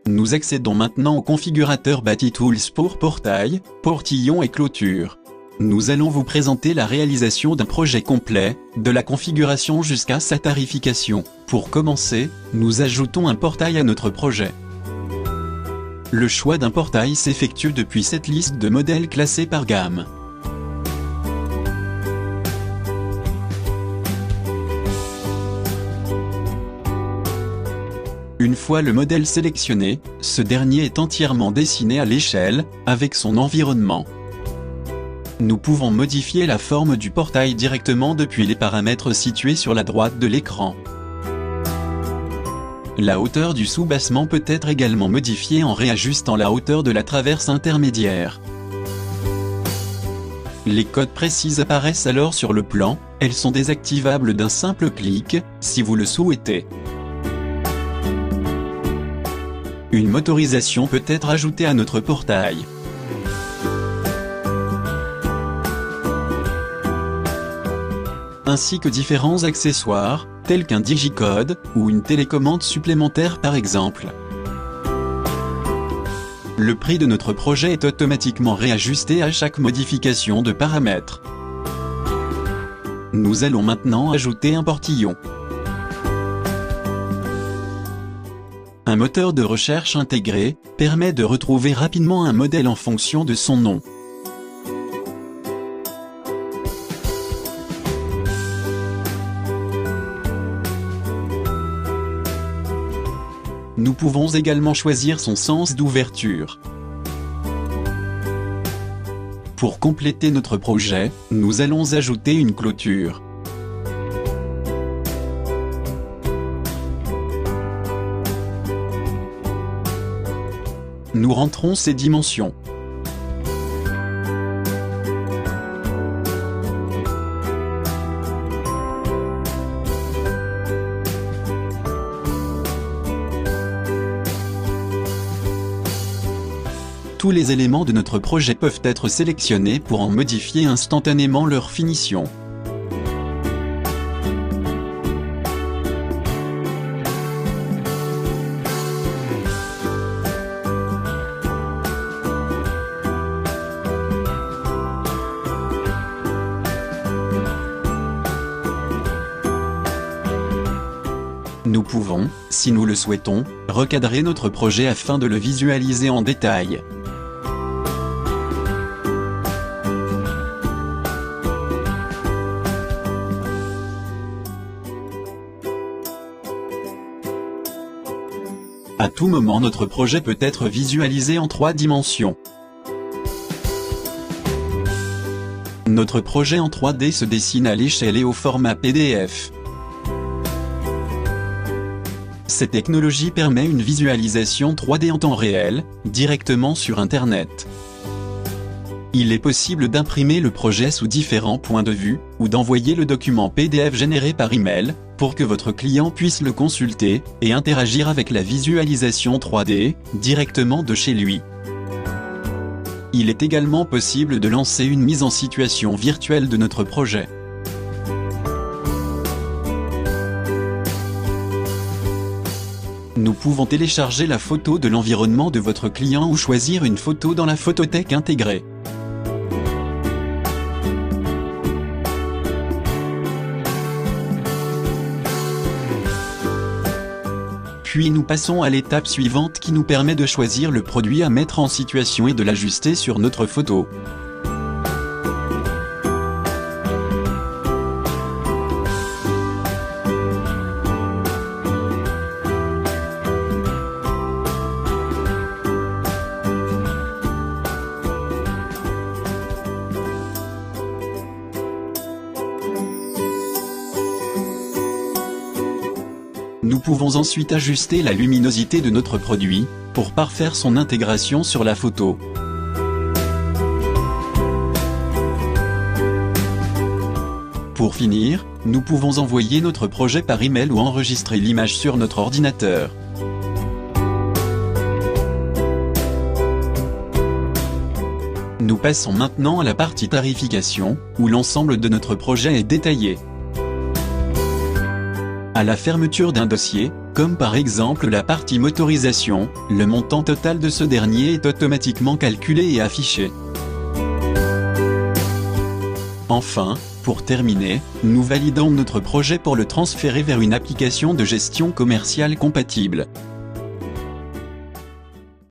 Nous accédons maintenant au configurateur BatiTools pour portail, portillon et clôture. Nous allons vous présenter la réalisation d'un projet complet, de la configuration jusqu'à sa tarification. Pour commencer, nous ajoutons un portail à notre projet. Le choix d'un portail s'effectue depuis cette liste de modèles classés par gamme. Une fois le modèle sélectionné, ce dernier est entièrement dessiné à l'échelle, avec son environnement. Nous pouvons modifier la forme du portail directement depuis les paramètres situés sur la droite de l'écran. La hauteur du soubassement peut être également modifiée en réajustant la hauteur de la traverse intermédiaire. Les codes précis apparaissent alors sur le plan, elles sont désactivables d'un simple clic, si vous le souhaitez. Une motorisation peut être ajoutée à notre portail. Ainsi que différents accessoires, tels qu'un digicode, ou une télécommande supplémentaire par exemple. Le prix de notre projet est automatiquement réajusté à chaque modification de paramètres. Nous allons maintenant ajouter un portillon. Un moteur de recherche intégré permet de retrouver rapidement un modèle en fonction de son nom. Nous pouvons également choisir son sens d'ouverture. Pour compléter notre projet, nous allons ajouter une clôture. Nous rentrons ces dimensions. Tous les éléments de notre projet peuvent être sélectionnés pour en modifier instantanément leur finition. Nous pouvons, si nous le souhaitons, recadrer notre projet afin de le visualiser en détail. À tout moment, notre projet peut être visualisé en 3 dimensions. Notre projet en 3D se dessine à l'échelle et au format PDF. Cette technologie permet une visualisation 3D en temps réel, directement sur Internet. Il est possible d'imprimer le projet sous différents points de vue, ou d'envoyer le document PDF généré par email, pour que votre client puisse le consulter, et interagir avec la visualisation 3D, directement de chez lui. Il est également possible de lancer une mise en situation virtuelle de notre projet. Nous pouvons télécharger la photo de l'environnement de votre client ou choisir une photo dans la photothèque intégrée. Puis nous passons à l'étape suivante qui nous permet de choisir le produit à mettre en situation et de l'ajuster sur notre photo. Nous pouvons ensuite ajuster la luminosité de notre produit, pour parfaire son intégration sur la photo. Pour finir, nous pouvons envoyer notre projet par email ou enregistrer l'image sur notre ordinateur. Nous passons maintenant à la partie tarification, où l'ensemble de notre projet est détaillé. À la fermeture d'un dossier, comme par exemple la partie motorisation, le montant total de ce dernier est automatiquement calculé et affiché. Enfin, pour terminer, nous validons notre projet pour le transférer vers une application de gestion commerciale compatible.